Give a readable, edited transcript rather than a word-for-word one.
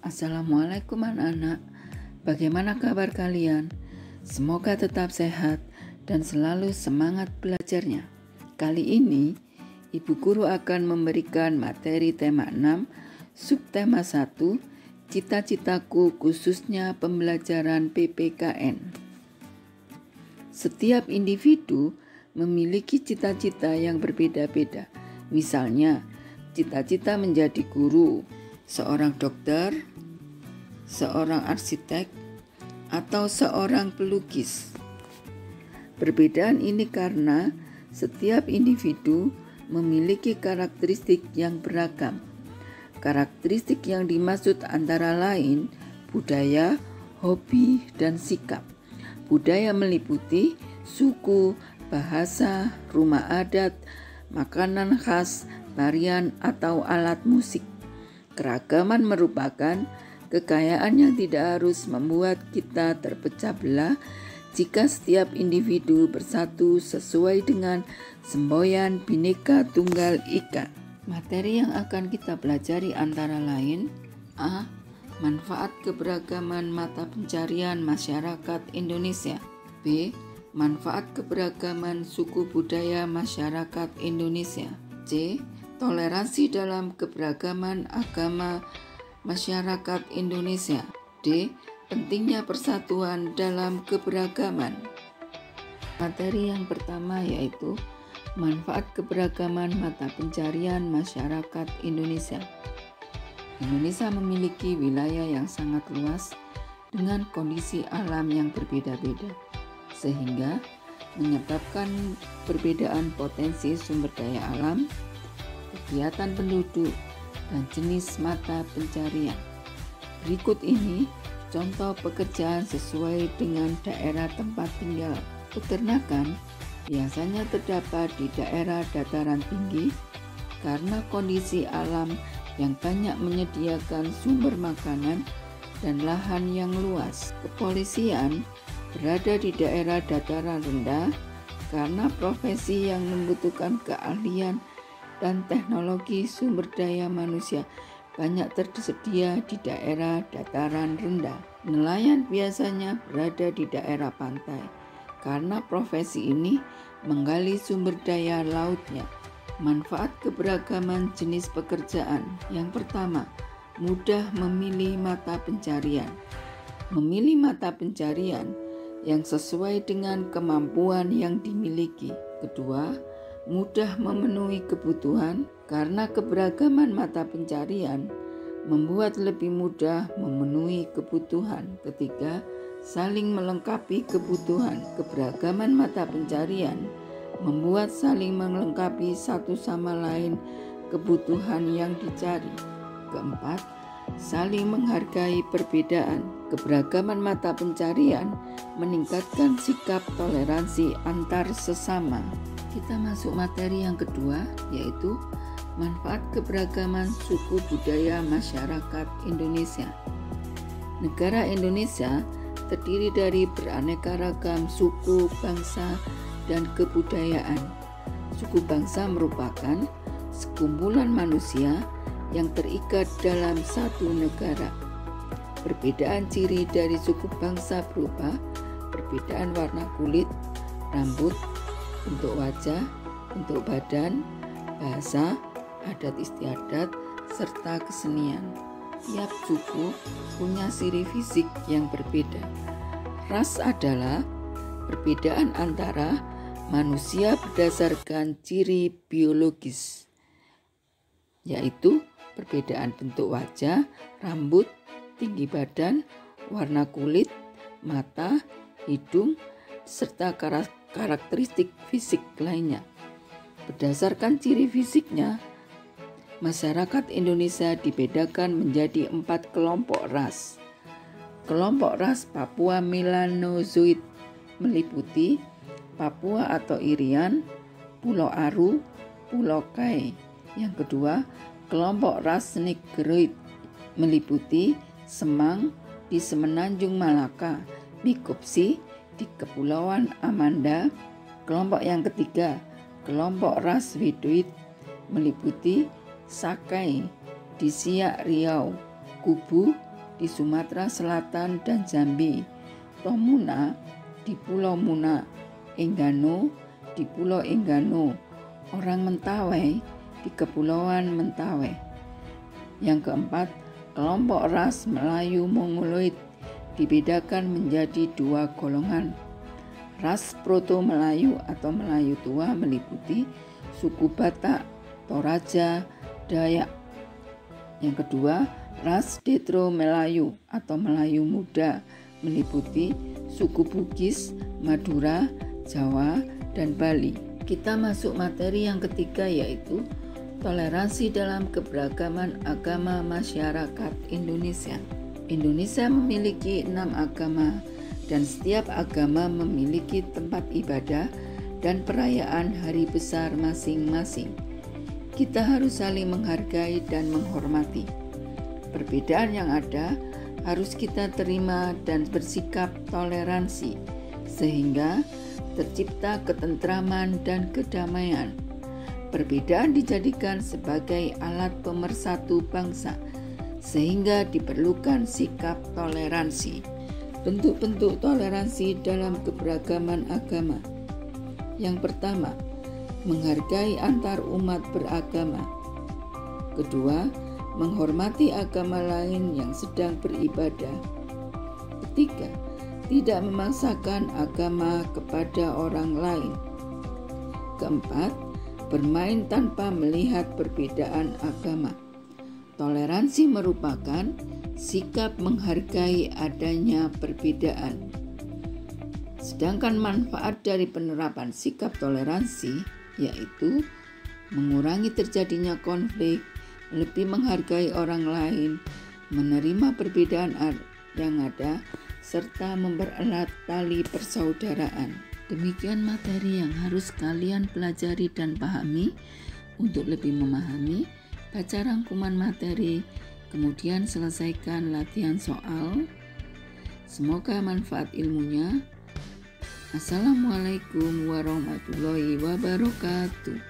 Assalamualaikum anak-anak, bagaimana kabar kalian? Semoga tetap sehat dan selalu semangat belajarnya. Kali ini, Ibu Guru akan memberikan materi tema 6, subtema 1, cita-citaku khususnya pembelajaran PPKN. Setiap individu memiliki cita-cita yang berbeda-beda. Misalnya, cita-cita menjadi guru, seorang dokter, seorang arsitek, atau seorang pelukis. Perbedaan ini karena setiap individu memiliki karakteristik yang beragam. Karakteristik yang dimaksud antara lain budaya, hobi, dan sikap. Budaya meliputi suku, bahasa, rumah adat, makanan khas, tarian, atau alat musik. Keragaman merupakan kekayaan yang tidak harus membuat kita terpecah belah jika setiap individu bersatu sesuai dengan semboyan Bhinneka Tunggal Ika. Materi yang akan kita pelajari antara lain: A. Manfaat keberagaman mata pencarian masyarakat Indonesia. B. Manfaat keberagaman suku budaya masyarakat Indonesia. C. Toleransi dalam keberagaman agama masyarakat Indonesia. D. Pentingnya persatuan dalam keberagaman. Materi yang pertama yaitu manfaat keberagaman mata pencarian masyarakat Indonesia. Indonesia memiliki wilayah yang sangat luas dengan kondisi alam yang berbeda-beda, sehingga menyebabkan perbedaan potensi sumber daya alam, kegiatan penduduk, dan jenis mata pencarian. Berikut ini contoh pekerjaan sesuai dengan daerah tempat tinggal. Peternakan biasanya terdapat di daerah dataran tinggi karena kondisi alam yang banyak menyediakan sumber makanan dan lahan yang luas. Kepolisian berada di daerah dataran rendah karena profesi yang membutuhkan keahlian dan teknologi sumber daya manusia banyak tersedia di daerah dataran rendah. Nelayan biasanya berada di daerah pantai karena profesi ini menggali sumber daya lautnya. Manfaat keberagaman jenis pekerjaan. Yang pertama, mudah memilih mata pencarian. Memilih mata pencarian yang sesuai dengan kemampuan yang dimiliki. Kedua, mudah memenuhi kebutuhan karena keberagaman mata pencarian membuat lebih mudah memenuhi kebutuhan. Ketiga, saling melengkapi kebutuhan. Keberagaman mata pencarian membuat saling melengkapi satu sama lain kebutuhan yang dicari. Keempat, saling menghargai perbedaan. Keberagaman mata pencarian meningkatkan sikap toleransi antar sesama. Kita masuk materi yang kedua, yaitu manfaat keberagaman suku budaya masyarakat Indonesia. Negara Indonesia terdiri dari beraneka ragam suku, bangsa, dan kebudayaan. Suku bangsa merupakan sekumpulan manusia yang terikat dalam satu negara. Perbedaan ciri dari suku bangsa berupa perbedaan warna kulit, rambut, bentuk wajah, bentuk badan, bahasa, adat istiadat, serta kesenian. Tiap suku punya ciri fisik yang berbeda. Ras adalah perbedaan antara manusia berdasarkan ciri biologis, yaitu perbedaan bentuk wajah, rambut, tinggi badan, warna kulit, mata, hidung, serta karakteristik fisik lainnya. Berdasarkan ciri fisiknya, masyarakat Indonesia dibedakan menjadi 4 kelompok ras. Kelompok ras Papua Melanozoid meliputi Papua atau Irian, Pulau Aru, Pulau Kai. Yang kedua, kelompok ras Negroid meliputi Semang di Semenanjung Malaka, Bikopsi di Kepulauan Amanda. Kelompok yang ketiga, kelompok ras Wedoid meliputi Sakai di Siak Riau, Kubu di Sumatera Selatan dan Jambi, Tomuna di Pulau Muna, Enggano di Pulau Enggano, orang Mentawai di Kepulauan Mentawai. Yang keempat, kelompok ras Melayu Mongoloid dibedakan menjadi dua golongan. Ras Proto-Melayu atau Melayu tua meliputi suku Batak, Toraja, Dayak. Yang kedua, ras Detro-Melayu atau Melayu muda meliputi suku Bugis, Madura, Jawa, dan Bali. Kita masuk materi yang ketiga, yaitu toleransi dalam keberagaman agama masyarakat Indonesia. Indonesia memiliki 6 agama dan setiap agama memiliki tempat ibadah dan perayaan hari besar masing-masing. Kita harus saling menghargai dan menghormati. Perbedaan yang ada harus kita terima dan bersikap toleransi, sehingga tercipta ketentraman dan kedamaian. Perbedaan dijadikan sebagai alat pemersatu bangsa, sehingga diperlukan sikap toleransi. Bentuk-bentuk toleransi dalam keberagaman agama. Yang pertama, menghargai antar umat beragama. Kedua, menghormati agama lain yang sedang beribadah. Ketiga, tidak memaksakan agama kepada orang lain. Keempat, bermain tanpa melihat perbedaan agama. Toleransi merupakan sikap menghargai adanya perbedaan. Sedangkan manfaat dari penerapan sikap toleransi yaitu mengurangi terjadinya konflik, lebih menghargai orang lain, menerima perbedaan yang ada, serta mempererat tali persaudaraan. Demikian materi yang harus kalian pelajari dan pahami. Untuk lebih memahami, baca rangkuman materi, kemudian selesaikan latihan soal. Semoga manfaat ilmunya. Assalamualaikum warahmatullahi wabarakatuh.